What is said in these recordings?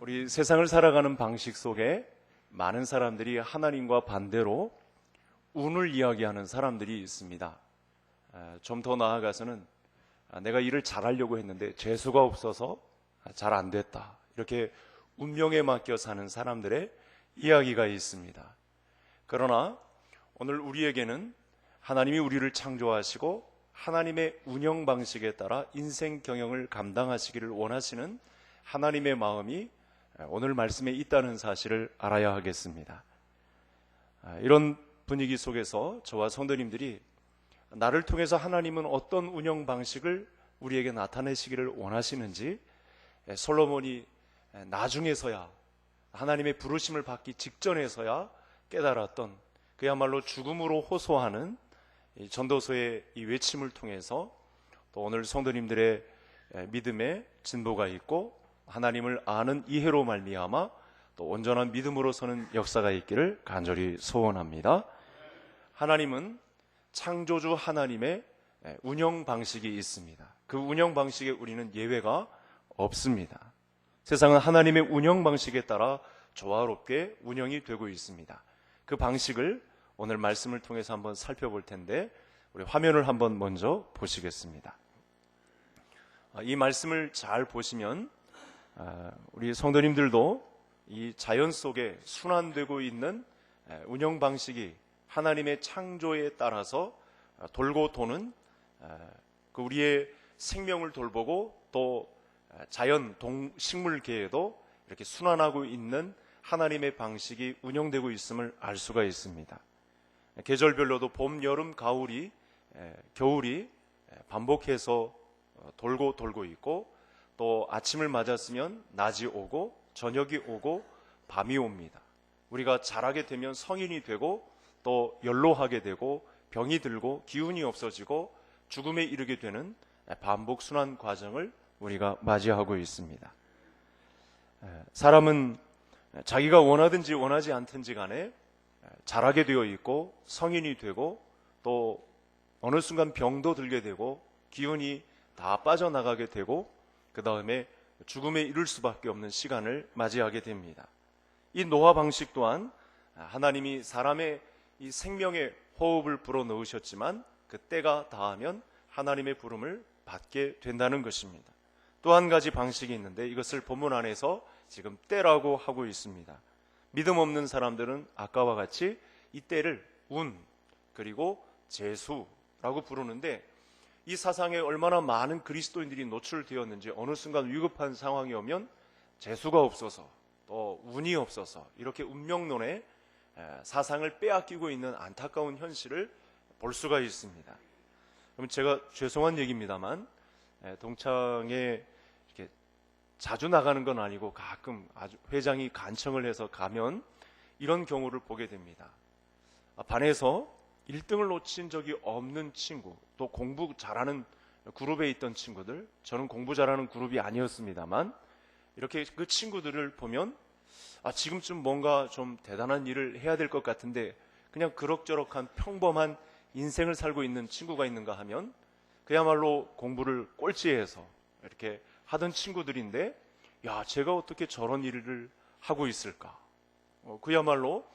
우리 세상을 살아가는 방식 속에 많은 사람들이 하나님과 반대로 운을 이야기하는 사람들이 있습니다. 좀 더 나아가서는 내가 일을 잘하려고 했는데 재수가 없어서 잘 안 됐다, 이렇게 운명에 맡겨 사는 사람들의 이야기가 있습니다. 그러나 오늘 우리에게는 하나님이 우리를 창조하시고 하나님의 운영 방식에 따라 인생 경영을 감당하시기를 원하시는 하나님의 마음이 오늘 말씀에 있다는 사실을 알아야 하겠습니다. 이런 분위기 속에서 저와 성도님들이 나를 통해서 하나님은 어떤 운영 방식을 우리에게 나타내시기를 원하시는지 솔로몬이 나중에서야, 하나님의 부르심을 받기 직전에서야 깨달았던, 그야말로 죽음으로 호소하는 이 전도서의 이 외침을 통해서 또 오늘 성도님들의 믿음의 진보가 있고 하나님을 아는 이해로 말미암아 또 온전한 믿음으로 서는 역사가 있기를 간절히 소원합니다. 하나님은 창조주 하나님의 운영 방식이 있습니다. 그 운영 방식에 우리는 예외가 없습니다. 세상은 하나님의 운영 방식에 따라 조화롭게 운영이 되고 있습니다. 그 방식을 오늘 말씀을 통해서 한번 살펴볼 텐데, 우리 화면을 한번 먼저 보시겠습니다. 이 말씀을 잘 보시면 우리 성도님들도 이 자연 속에 순환되고 있는 운영 방식이 하나님의 창조에 따라서 돌고 도는, 그 우리의 생명을 돌보고 또 자연 식물계에도 이렇게 순환하고 있는 하나님의 방식이 운영되고 있음을 알 수가 있습니다. 계절별로도 봄, 여름, 가을이, 겨울이 반복해서 돌고 있고, 또 아침을 맞았으면 낮이 오고 저녁이 오고 밤이 옵니다. 우리가 자라게 되면 성인이 되고 또 연로하게 되고 병이 들고 기운이 없어지고 죽음에 이르게 되는 반복 순환 과정을 우리가 맞이하고 있습니다. 사람은 자기가 원하든지 원하지 않든지 간에 자라게 되어 있고 성인이 되고 또 어느 순간 병도 들게 되고 기운이 다 빠져나가게 되고 그 다음에 죽음에 이를 수밖에 없는 시간을 맞이하게 됩니다. 이 노화 방식 또한 하나님이 사람의 이 생명의 호흡을 불어넣으셨지만 그 때가 닿으면 하나님의 부름을 받게 된다는 것입니다. 또 한 가지 방식이 있는데 이것을 본문 안에서 지금 때라고 하고 있습니다. 믿음 없는 사람들은 아까와 같이 이 때를 운 그리고 재수라고 부르는데, 이 사상에 얼마나 많은 그리스도인들이 노출되었는지 어느 순간 위급한 상황이 오면 재수가 없어서 또 운이 없어서 이렇게 운명론의 사상을 빼앗기고 있는 안타까운 현실을 볼 수가 있습니다. 그럼 제가 죄송한 얘기입니다만 동창에 이렇게 자주 나가는 건 아니고 가끔 아주 회장이 간청을 해서 가면 이런 경우를 보게 됩니다. 반에서 1등을 놓친 적이 없는 친구, 또 공부 잘하는 그룹에 있던 친구들, 저는 공부 잘하는 그룹이 아니었습니다만 이렇게 그 친구들을 보면 지금쯤 뭔가 좀 대단한 일을 해야 될 것 같은데 그냥 그럭저럭한 평범한 인생을 살고 있는 친구가 있는가 하면 그야말로 공부를 꼴찌해서 이렇게 하던 친구들인데, 야, 제가 어떻게 저런 일을 하고 있을까? 그야말로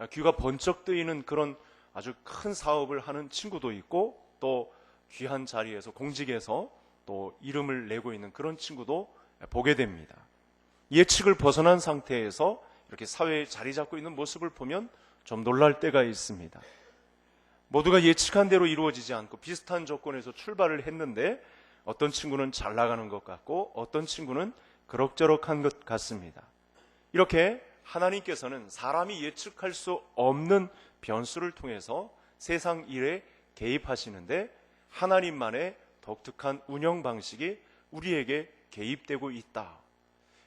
귀가 번쩍 뜨이는 그런 아주 큰 사업을 하는 친구도 있고 또 귀한 자리에서 공직에서 또 이름을 내고 있는 그런 친구도 보게 됩니다. 예측을 벗어난 상태에서 이렇게 사회에 자리 잡고 있는 모습을 보면 좀 놀랄 때가 있습니다. 모두가 예측한 대로 이루어지지 않고 비슷한 조건에서 출발을 했는데 어떤 친구는 잘 나가는 것 같고 어떤 친구는 그럭저럭한 것 같습니다. 이렇게 하나님께서는 사람이 예측할 수 없는 변수를 통해서 세상 일에 개입하시는데 하나님만의 독특한 운영 방식이 우리에게 개입되고 있다.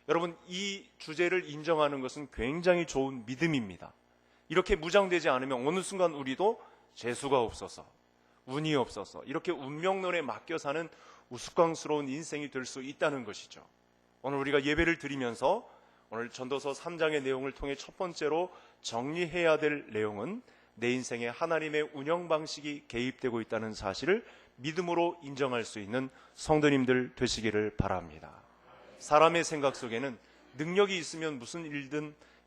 여러분, 이 주제를 인정하는 것은 굉장히 좋은 믿음입니다. 이렇게 무장되지 않으면 어느 순간 우리도 재수가 없어서 운이 없어서 이렇게 운명론에 맡겨 사는 우스꽝스러운 인생이 될 수 있다는 것이죠. 오늘 우리가 예배를 드리면서 오늘 전도서 3장의 내용을 통해 첫 번째로 정리해야 될 내용은 내 인생에 하나님의 운영 방식이 개입되고 있다는 사실을 믿음으로 인정할 수 있는 성도님들 되시기를 바랍니다. 사람의 생각 속에는 능력이 있으면 무슨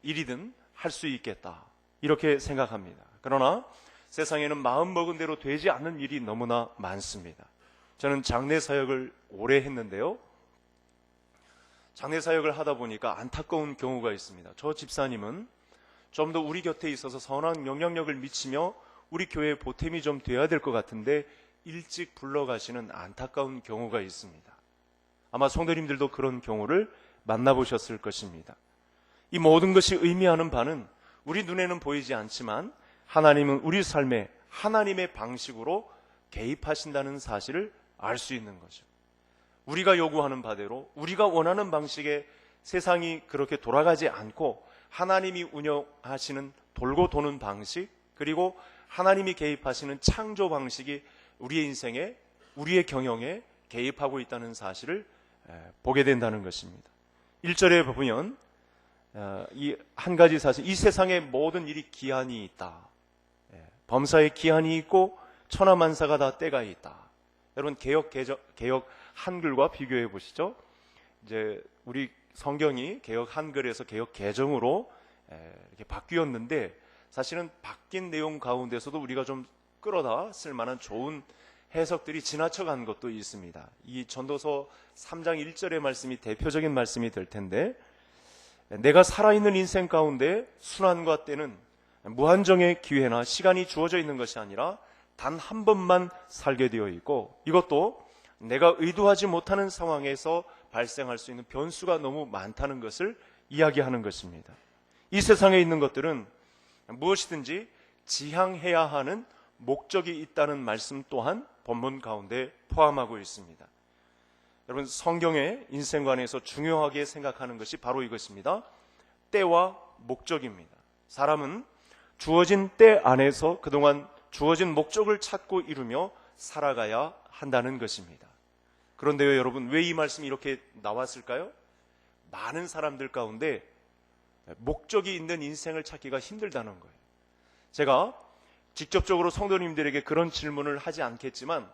일이든 할 수 있겠다, 이렇게 생각합니다. 그러나 세상에는 마음먹은 대로 되지 않는 일이 너무나 많습니다. 저는 장례 사역을 오래 했는데요, 장례 사역을 하다 보니까 안타까운 경우가 있습니다. 저 집사님은 좀 더 우리 곁에 있어서 선한 영향력을 미치며 우리 교회에 보탬이 좀 돼야 될 것 같은데 일찍 불러가시는 안타까운 경우가 있습니다. 아마 성도님들도 그런 경우를 만나보셨을 것입니다. 이 모든 것이 의미하는 바는 우리 눈에는 보이지 않지만 하나님은 우리 삶에 하나님의 방식으로 개입하신다는 사실을 알 수 있는 거죠. 우리가 요구하는 바대로 우리가 원하는 방식의 세상이 그렇게 돌아가지 않고 하나님이 운영하시는 돌고 도는 방식, 그리고 하나님이 개입하시는 창조 방식이 우리의 인생에, 우리의 경영에 개입하고 있다는 사실을 보게 된다는 것입니다. 1절에 보면 이 한 가지 사실, 이 세상의 모든 일이 기한이 있다. 범사에 기한이 있고 천하만사가 다 때가 있다. 여러분 개역 한글과 비교해 보시죠. 이제 우리 성경이 개역 한글에서 개역 개정으로 이렇게 바뀌었는데 사실은 바뀐 내용 가운데서도 우리가 좀 끌어다 쓸 만한 좋은 해석들이 지나쳐간 것도 있습니다. 이 전도서 3장 1절의 말씀이 대표적인 말씀이 될 텐데, 내가 살아있는 인생 가운데 순환과 때는 무한정의 기회나 시간이 주어져 있는 것이 아니라 단 한 번만 살게 되어 있고, 이것도 내가 의도하지 못하는 상황에서 발생할 수 있는 변수가 너무 많다는 것을 이야기하는 것입니다. 이 세상에 있는 것들은 무엇이든지 지향해야 하는 목적이 있다는 말씀 또한 본문 가운데 포함하고 있습니다. 여러분 성경의 인생관에서 중요하게 생각하는 것이 바로 이것입니다. 때와 목적입니다. 사람은 주어진 때 안에서 그동안 주어진 목적을 찾고 이루며 살아가야 한다는 것입니다. 그런데요 여러분, 왜 이 말씀이 이렇게 나왔을까요? 많은 사람들 가운데 목적이 있는 인생을 찾기가 힘들다는 거예요. 제가 직접적으로 성도님들에게 그런 질문을 하지 않겠지만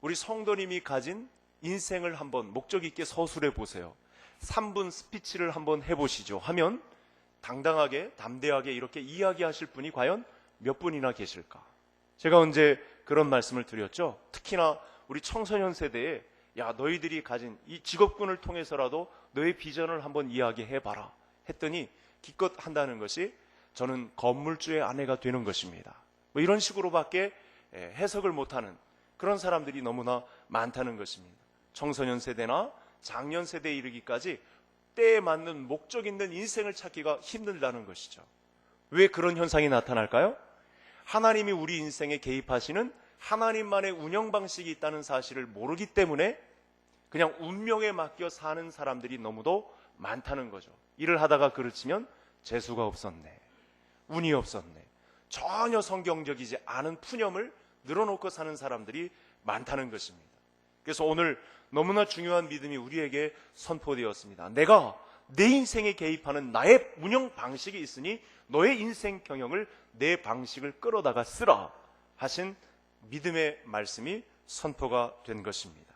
우리 성도님이 가진 인생을 한번 목적 있게 서술해 보세요. 3분 스피치를 한번 해보시죠 하면 당당하게 담대하게 이렇게 이야기하실 분이 과연 몇 분이나 계실까? 제가 언제 그런 말씀을 드렸죠. 특히나 우리 청소년 세대에 야 너희들이 가진 이 직업군을 통해서라도 너의 비전을 한번 이야기해봐라 했더니 기껏 한다는 것이 저는 건물주의 아내가 되는 것입니다. 뭐 이런 식으로밖에 해석을 못하는 그런 사람들이 너무나 많다는 것입니다. 청소년 세대나 장년 세대에 이르기까지 때에 맞는 목적 있는 인생을 찾기가 힘들다는 것이죠. 왜 그런 현상이 나타날까요? 하나님이 우리 인생에 개입하시는 하나님만의 운영 방식이 있다는 사실을 모르기 때문에 그냥 운명에 맡겨 사는 사람들이 너무도 많다는 거죠. 일을 하다가 그르치면 재수가 없었네, 운이 없었네, 전혀 성경적이지 않은 푸념을 늘어놓고 사는 사람들이 많다는 것입니다. 그래서 오늘 너무나 중요한 믿음이 우리에게 선포되었습니다. 내가 내 인생에 개입하는 나의 운영 방식이 있으니 너의 인생 경영을 내 방식을 끌어다가 쓰라 하신 믿음의 말씀이 선포가 된 것입니다.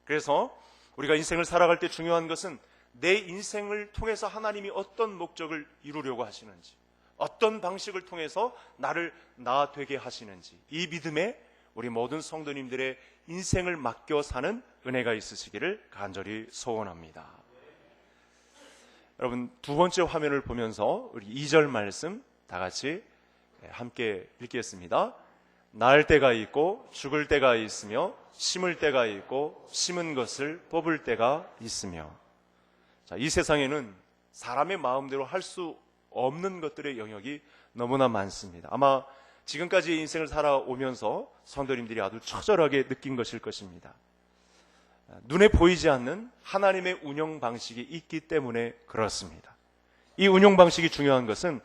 그래서 우리가 인생을 살아갈 때 중요한 것은 내 인생을 통해서 하나님이 어떤 목적을 이루려고 하시는지, 어떤 방식을 통해서 나를 나 되게 하시는지, 이 믿음에 우리 모든 성도님들의 인생을 맡겨 사는 은혜가 있으시기를 간절히 소원합니다. 여러분 두 번째 화면을 보면서 우리 2절 말씀 다 같이 함께 읽겠습니다. 날 때가 있고 죽을 때가 있으며 심을 때가 있고 심은 것을 뽑을 때가 있으며. 자, 이 세상에는 사람의 마음대로 할 수 없는 것들의 영역이 너무나 많습니다. 아마 지금까지 인생을 살아오면서 성도님들이 아주 처절하게 느낀 것일 것입니다. 눈에 보이지 않는 하나님의 운영 방식이 있기 때문에 그렇습니다. 이 운영 방식이 중요한 것은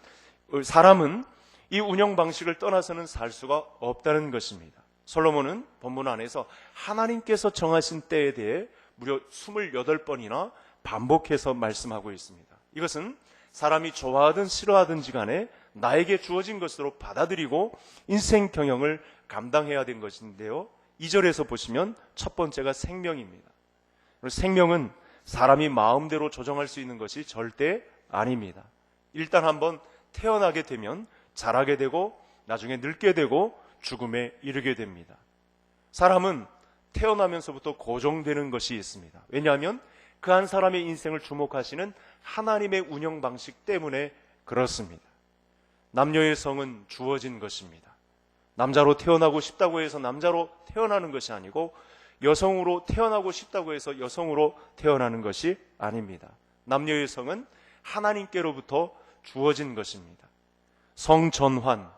사람은 이 운영 방식을 떠나서는 살 수가 없다는 것입니다. 솔로몬은 본문 안에서 하나님께서 정하신 때에 대해 무려 28번이나 반복해서 말씀하고 있습니다. 이것은 사람이 좋아하든 싫어하든지 간에 나에게 주어진 것으로 받아들이고 인생 경영을 감당해야 된 것인데요. 2절에서 보시면 첫 번째가 생명입니다. 생명은 사람이 마음대로 조정할 수 있는 것이 절대 아닙니다. 일단 한번 태어나게 되면 자라게 되고 나중에 늙게 되고 죽음에 이르게 됩니다. 사람은 태어나면서부터 고정되는 것이 있습니다. 왜냐하면 그 한 사람의 인생을 주목하시는 하나님의 운영 방식 때문에 그렇습니다. 남녀의 성은 주어진 것입니다. 남자로 태어나고 싶다고 해서 남자로 태어나는 것이 아니고 여성으로 태어나고 싶다고 해서 여성으로 태어나는 것이 아닙니다. 남녀의 성은 하나님께로부터 주어진 것입니다. 성전환,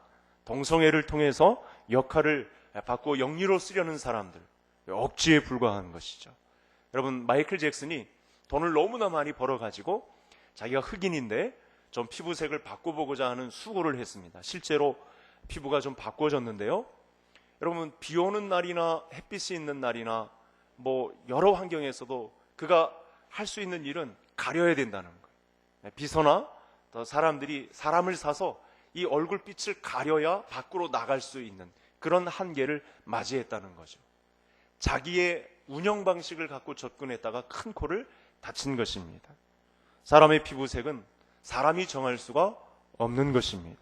동성애를 통해서 역할을 받고 영리로 쓰려는 사람들, 억지에 불과한 것이죠. 여러분, 마이클 잭슨이 돈을 너무나 많이 벌어가지고 자기가 흑인인데 좀 피부색을 바꿔보고자 하는 수고를 했습니다. 실제로 피부가 좀 바꿔졌는데요. 여러분, 비 오는 날이나 햇빛이 있는 날이나 뭐 여러 환경에서도 그가 할 수 있는 일은 가려야 된다는 거예요. 비서나 사람들이 사람을 사서 이 얼굴빛을 가려야 밖으로 나갈 수 있는 그런 한계를 맞이했다는 거죠. 자기의 운영 방식을 갖고 접근했다가 큰 코를 다친 것입니다. 사람의 피부색은 사람이 정할 수가 없는 것입니다.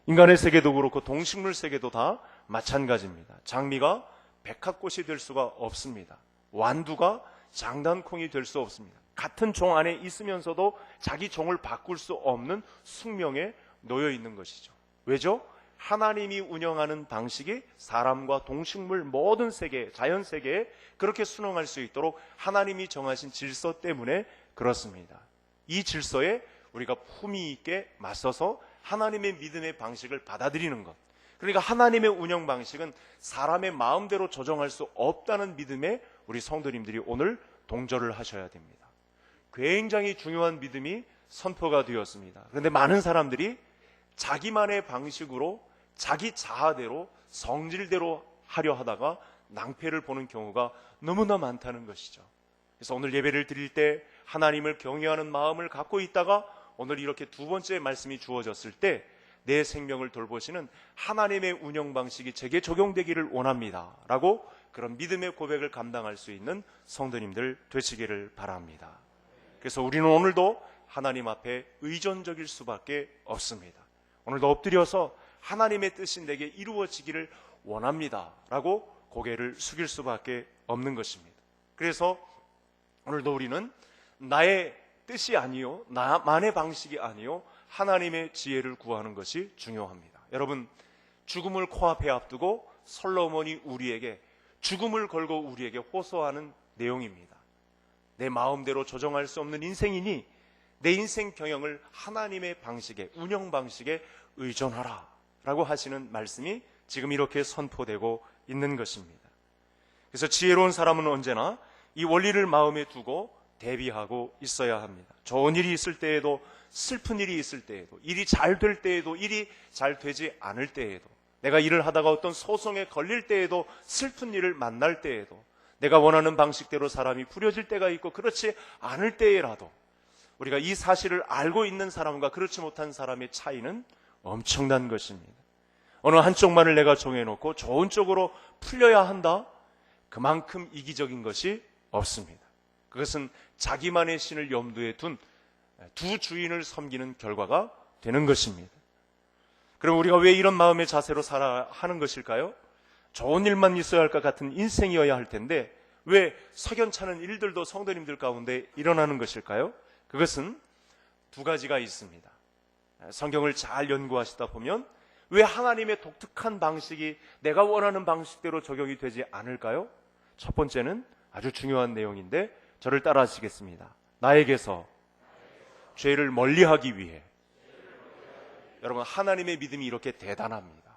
인간의 세계도 그렇고 동식물 세계도 다 마찬가지입니다. 장미가 백합꽃이 될 수가 없습니다. 완두가 장단콩이 될 수 없습니다. 같은 종 안에 있으면서도 자기 종을 바꿀 수 없는 숙명에 놓여 있는 것이죠. 왜죠? 하나님이 운영하는 방식이 사람과 동식물 모든 세계, 자연 세계에 그렇게 순응할 수 있도록 하나님이 정하신 질서 때문에 그렇습니다. 이 질서에 우리가 품위 있게 맞서서 하나님의 믿음의 방식을 받아들이는 것. 그러니까 하나님의 운영 방식은 사람의 마음대로 조정할 수 없다는 믿음에 우리 성도님들이 오늘 동조를 하셔야 됩니다. 굉장히 중요한 믿음이 선포가 되었습니다. 그런데 많은 사람들이 자기만의 방식으로 자기 자아대로 성질대로 하려 하다가 낭패를 보는 경우가 너무나 많다는 것이죠. 그래서 오늘 예배를 드릴 때 하나님을 경외하는 마음을 갖고 있다가 오늘 이렇게 두 번째 말씀이 주어졌을 때 내 생명을 돌보시는 하나님의 운영 방식이 제게 적용되기를 원합니다 라고 그런 믿음의 고백을 감당할 수 있는 성도님들 되시기를 바랍니다. 그래서 우리는 오늘도 하나님 앞에 의존적일 수밖에 없습니다. 오늘도 엎드려서 하나님의 뜻이 내게 이루어지기를 원합니다 라고 고개를 숙일 수밖에 없는 것입니다. 그래서 오늘도 우리는 나의 뜻이 아니요, 나만의 방식이 아니요, 하나님의 지혜를 구하는 것이 중요합니다. 여러분, 죽음을 코앞에 앞두고 솔로몬이 우리에게 죽음을 걸고 우리에게 호소하는 내용입니다. 내 마음대로 조정할 수 없는 인생이니 내 인생 경영을 하나님의 방식에, 운영 방식에 의존하라 라고 하시는 말씀이 지금 이렇게 선포되고 있는 것입니다. 그래서 지혜로운 사람은 언제나 이 원리를 마음에 두고 대비하고 있어야 합니다. 좋은 일이 있을 때에도, 슬픈 일이 있을 때에도, 일이 잘 될 때에도, 일이 잘 되지 않을 때에도, 내가 일을 하다가 어떤 소송에 걸릴 때에도, 슬픈 일을 만날 때에도, 내가 원하는 방식대로 사람이 부려질 때가 있고 그렇지 않을 때에라도 우리가 이 사실을 알고 있는 사람과 그렇지 못한 사람의 차이는 엄청난 것입니다. 어느 한쪽만을 내가 정해놓고 좋은 쪽으로 풀려야 한다? 그만큼 이기적인 것이 없습니다. 그것은 자기만의 신을 염두에 둔 두 주인을 섬기는 결과가 되는 것입니다. 그럼 우리가 왜 이런 마음의 자세로 살아야 하는 것일까요? 좋은 일만 있어야 할 것 같은 인생이어야 할 텐데 왜 석연찮은 일들도 성도님들 가운데 일어나는 것일까요? 그것은 두 가지가 있습니다. 성경을 잘 연구하시다 보면 왜 하나님의 독특한 방식이 내가 원하는 방식대로 적용이 되지 않을까요? 첫 번째는 아주 중요한 내용인데 저를 따라 하시겠습니다. 나에게서 죄를 멀리하기 위해. 여러분, 하나님의 믿음이 이렇게 대단합니다.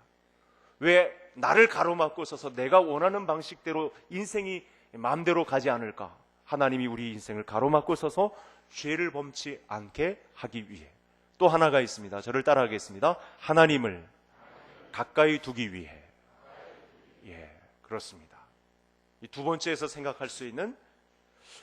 왜 나를 가로막고 서서 내가 원하는 방식대로 인생이 마음대로 가지 않을까? 하나님이 우리 인생을 가로막고 서서 죄를 범치 않게 하기 위해. 또 하나가 있습니다. 저를 따라 하겠습니다. 하나님을 가까이 두기 위해. 예, 그렇습니다. 이 두 번째에서 생각할 수 있는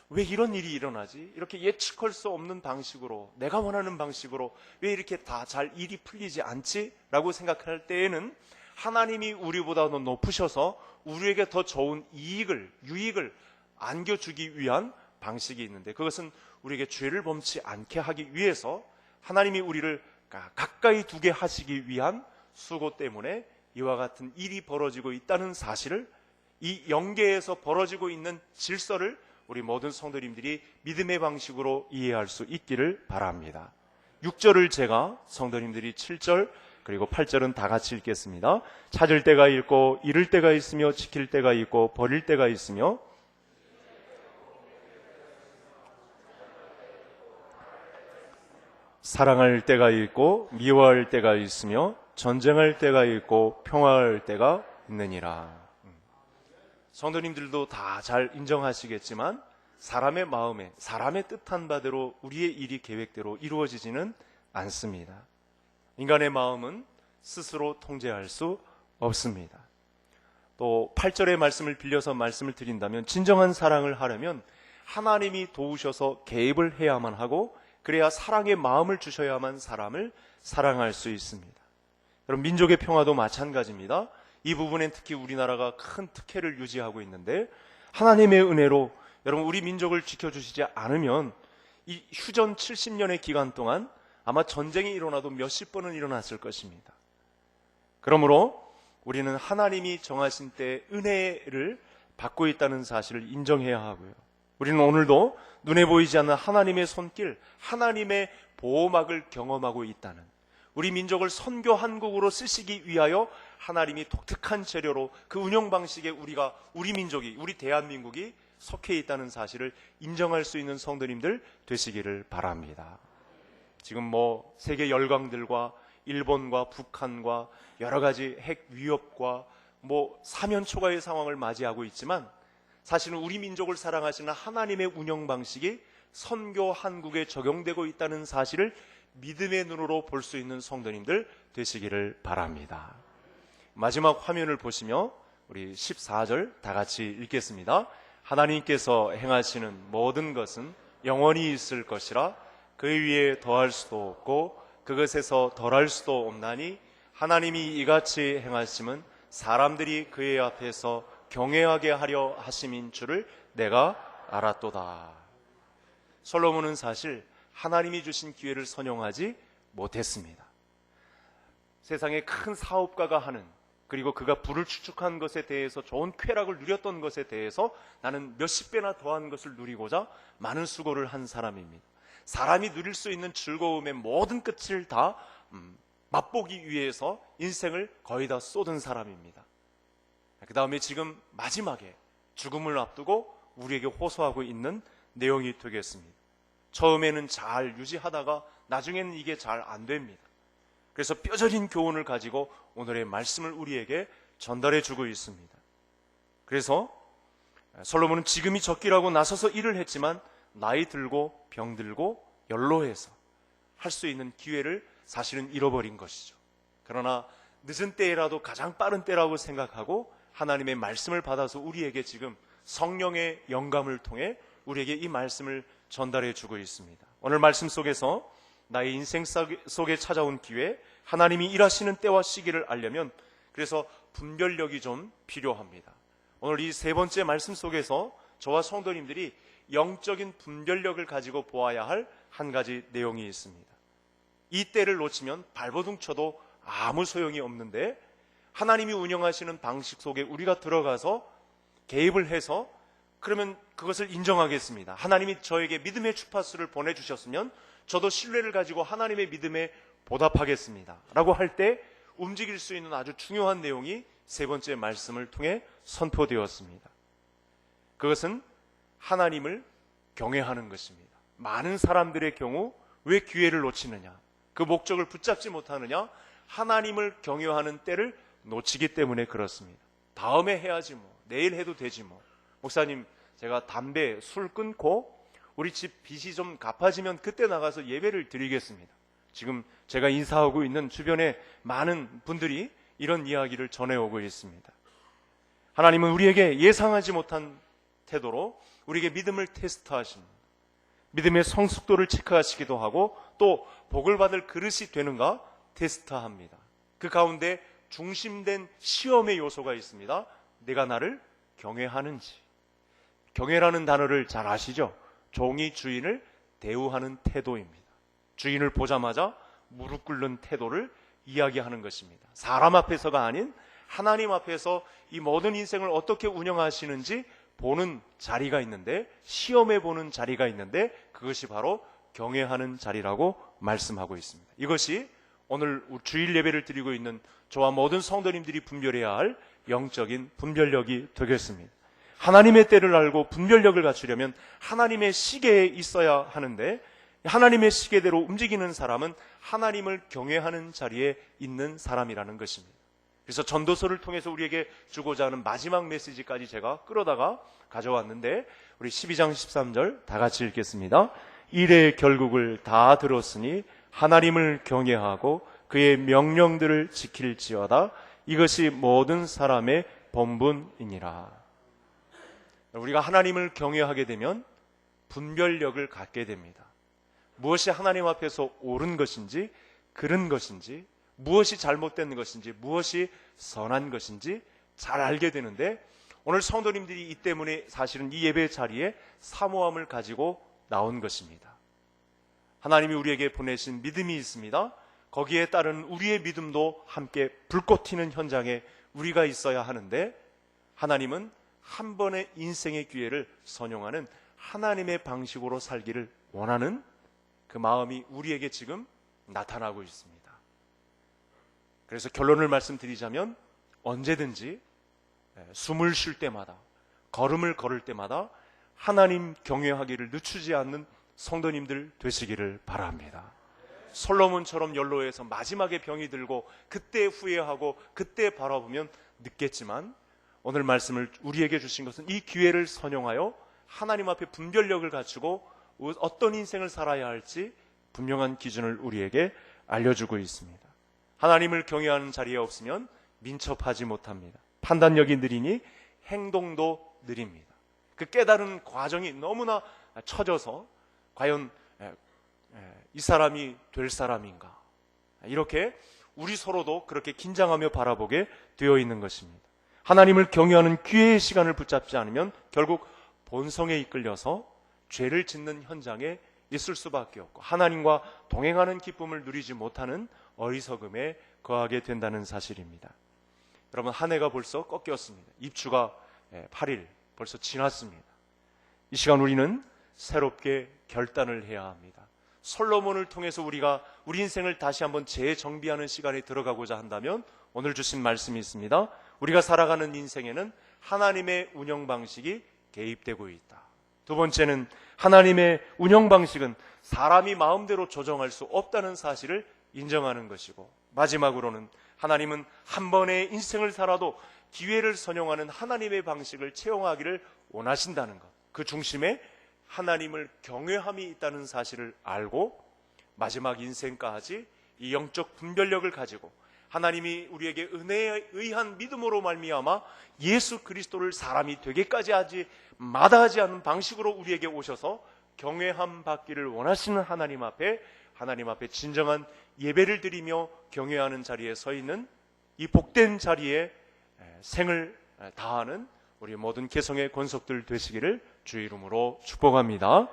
왜 이런 일이 일어나지? 이렇게 예측할 수 없는 방식으로, 내가 원하는 방식으로 왜 이렇게 다 잘 일이 풀리지 않지? 라고 생각할 때에는 하나님이 우리보다 더 높으셔서 우리에게 더 좋은 이익을, 유익을 안겨주기 위한 방식이 있는데, 그것은 우리에게 죄를 범치 않게 하기 위해서 하나님이 우리를 가까이 두게 하시기 위한 수고 때문에 이와 같은 일이 벌어지고 있다는 사실을, 이 영계에서 벌어지고 있는 질서를 우리 모든 성도님들이 믿음의 방식으로 이해할 수 있기를 바랍니다. 6절을 제가 성도님들이 7절 그리고 8절은 다 같이 읽겠습니다. 찾을 때가 있고 잃을 때가 있으며 지킬 때가 있고 버릴 때가 있으며 사랑할 때가 있고 미워할 때가 있으며 전쟁할 때가 있고 평화할 때가 있느니라. 성도님들도 다 잘 인정하시겠지만 사람의 마음에, 사람의 뜻한 바대로 우리의 일이 계획대로 이루어지지는 않습니다. 인간의 마음은 스스로 통제할 수 없습니다. 또 8절의 말씀을 빌려서 말씀을 드린다면, 진정한 사랑을 하려면 하나님이 도우셔서 개입을 해야만 하고, 그래야 사랑의 마음을 주셔야만 사람을 사랑할 수 있습니다. 여러분, 민족의 평화도 마찬가지입니다. 이 부분엔 특히 우리나라가 큰 특혜를 유지하고 있는데, 하나님의 은혜로 여러분 우리 민족을 지켜주시지 않으면 이 휴전 70년의 기간 동안 아마 전쟁이 일어나도 몇십 번은 일어났을 것입니다. 그러므로 우리는 하나님이 정하신 때 은혜를 받고 있다는 사실을 인정해야 하고요. 우리는 오늘도 눈에 보이지 않는 하나님의 손길, 하나님의 보호막을 경험하고 있다는, 우리 민족을 선교 한국으로 쓰시기 위하여 하나님이 독특한 재료로 그 운영 방식에 우리 민족이, 우리 대한민국이 속해 있다는 사실을 인정할 수 있는 성도님들 되시기를 바랍니다. 지금 세계 열강들과 일본과 북한과 여러 가지 핵 위협과 사면 초가의 상황을 맞이하고 있지만, 사실은 우리 민족을 사랑하시는 하나님의 운영 방식이 선교 한국에 적용되고 있다는 사실을 믿음의 눈으로 볼 수 있는 성도님들 되시기를 바랍니다. 마지막 화면을 보시며 우리 14절 다 같이 읽겠습니다. 하나님께서 행하시는 모든 것은 영원히 있을 것이라 그 위에 더할 수도 없고 그것에서 덜할 수도 없나니 하나님이 이같이 행하심은 사람들이 그의 앞에서 경외하게 하려 하심인 줄을 내가 알았도다. 솔로몬은 사실 하나님이 주신 기회를 선용하지 못했습니다. 세상에 큰 사업가가 하는, 그리고 그가 부를 축축한 것에 대해서 좋은 쾌락을 누렸던 것에 대해서 나는 몇십 배나 더한 것을 누리고자 많은 수고를 한 사람입니다. 사람이 누릴 수 있는 즐거움의 모든 끝을 다 맛보기 위해서 인생을 거의 다 쏟은 사람입니다. 그 다음에 지금 마지막에 죽음을 앞두고 우리에게 호소하고 있는 내용이 되겠습니다. 처음에는 잘 유지하다가 나중에는 이게 잘 안 됩니다. 그래서 뼈저린 교훈을 가지고 오늘의 말씀을 우리에게 전달해 주고 있습니다. 그래서 솔로몬은 지금이 적기라고 나서서 일을 했지만 나이 들고 병들고 연로해서 할 수 있는 기회를 사실은 잃어버린 것이죠. 그러나 늦은 때라도 가장 빠른 때라고 생각하고 하나님의 말씀을 받아서 우리에게 지금 성령의 영감을 통해 우리에게 이 말씀을 전달해 주고 있습니다. 오늘 말씀 속에서 나의 인생 속에 찾아온 기회, 하나님이 일하시는 때와 시기를 알려면 그래서 분별력이 좀 필요합니다. 오늘 이 세 번째 말씀 속에서 저와 성도님들이 영적인 분별력을 가지고 보아야 할 한 가지 내용이 있습니다. 이 때를 놓치면 발버둥 쳐도 아무 소용이 없는데, 하나님이 운영하시는 방식 속에 우리가 들어가서 개입을 해서 그러면 그것을 인정하겠습니다. 하나님이 저에게 믿음의 주파수를 보내주셨으면 저도 신뢰를 가지고 하나님의 믿음에 보답하겠습니다 라고 할 때 움직일 수 있는 아주 중요한 내용이 세 번째 말씀을 통해 선포되었습니다. 그것은 하나님을 경외하는 것입니다. 많은 사람들의 경우 왜 기회를 놓치느냐, 그 목적을 붙잡지 못하느냐, 하나님을 경외하는 때를 놓치기 때문에 그렇습니다. 다음에 해야지 내일 해도 되지 목사님, 제가 담배, 술 끊고 우리 집 빚이 좀 갚아지면 그때 나가서 예배를 드리겠습니다. 지금 제가 인사하고 있는 주변에 많은 분들이 이런 이야기를 전해오고 있습니다. 하나님은 우리에게 예상하지 못한 태도로 우리에게 믿음을 테스트하십니다. 믿음의 성숙도를 체크하시기도 하고 또 복을 받을 그릇이 되는가 테스트합니다. 그 가운데 중심된 시험의 요소가 있습니다. 내가 나를 경외하는지. 경외라는 단어를 잘 아시죠? 종이 주인을 대우하는 태도입니다. 주인을 보자마자 무릎 꿇는 태도를 이야기하는 것입니다. 사람 앞에서가 아닌 하나님 앞에서 이 모든 인생을 어떻게 운영하시는지 보는 자리가 있는데, 시험해 보는 자리가 있는데, 그것이 바로 경외하는 자리라고 말씀하고 있습니다. 이것이 오늘 주일 예배를 드리고 있는 저와 모든 성도님들이 분별해야 할 영적인 분별력이 되겠습니다. 하나님의 때를 알고 분별력을 갖추려면 하나님의 시계에 있어야 하는데, 하나님의 시계대로 움직이는 사람은 하나님을 경외하는 자리에 있는 사람이라는 것입니다. 그래서 전도서를 통해서 우리에게 주고자 하는 마지막 메시지까지 제가 끌어다가 가져왔는데, 우리 12장 13절 다 같이 읽겠습니다. 일의 결국을 다 들었으니 하나님을 경외하고 그의 명령들을 지킬지어다. 이것이 모든 사람의 본분이니라. 우리가 하나님을 경외하게 되면 분별력을 갖게 됩니다. 무엇이 하나님 앞에서 옳은 것인지, 그른 것인지, 무엇이 잘못된 것인지, 무엇이 선한 것인지 잘 알게 되는데, 오늘 성도님들이 이 때문에 사실은 이 예배 자리에 사모함을 가지고 나온 것입니다. 하나님이 우리에게 보내신 믿음이 있습니다. 거기에 따른 우리의 믿음도 함께 불꽃 튀는 현장에 우리가 있어야 하는데, 하나님은 한 번의 인생의 기회를 선용하는 하나님의 방식으로 살기를 원하는 그 마음이 우리에게 지금 나타나고 있습니다. 그래서 결론을 말씀드리자면, 언제든지 숨을 쉴 때마다, 걸음을 걸을 때마다 하나님 경외하기를 늦추지 않는 성도님들 되시기를 바랍니다. 솔로몬처럼 연로해서 마지막에 병이 들고 그때 후회하고 그때 바라보면 늦겠지만, 오늘 말씀을 우리에게 주신 것은 이 기회를 선용하여 하나님 앞에 분별력을 갖추고 어떤 인생을 살아야 할지 분명한 기준을 우리에게 알려주고 있습니다. 하나님을 경외하는 자리에 없으면 민첩하지 못합니다. 판단력이 느리니 행동도 느립니다. 그 깨달은 과정이 너무나 처져서 과연 이 사람이 될 사람인가, 이렇게 우리 서로도 그렇게 긴장하며 바라보게 되어 있는 것입니다. 하나님을 경외하는 기회의 시간을 붙잡지 않으면 결국 본성에 이끌려서 죄를 짓는 현장에 있을 수밖에 없고, 하나님과 동행하는 기쁨을 누리지 못하는 어리석음에 거하게 된다는 사실입니다. 여러분, 한 해가 벌써 꺾였습니다. 입추가 8일 벌써 지났습니다. 이 시간 우리는 새롭게 결단을 해야 합니다. 솔로몬을 통해서 우리가 우리 인생을 다시 한번 재정비하는 시간에 들어가고자 한다면 오늘 주신 말씀이 있습니다. 우리가 살아가는 인생에는 하나님의 운영 방식이 개입되고 있다. 두 번째는 하나님의 운영 방식은 사람이 마음대로 조정할 수 없다는 사실을 인정하는 것이고, 마지막으로는 하나님은 한 번의 인생을 살아도 기회를 선용하는 하나님의 방식을 채용하기를 원하신다는 것, 그 중심에 하나님을 경외함이 있다는 사실을 알고 마지막 인생까지 이 영적 분별력을 가지고 하나님이 우리에게 은혜에 의한 믿음으로 말미암아 예수 그리스도를 사람이 되게까지 하지 마다하지 않는 방식으로 우리에게 오셔서 경외함 받기를 원하시는 하나님 앞에 진정한 예배를 드리며 경외하는 자리에 서 있는 이 복된 자리에 생을 다하는 우리 모든 개성의 권속들 되시기를 주의 이름으로 축복합니다.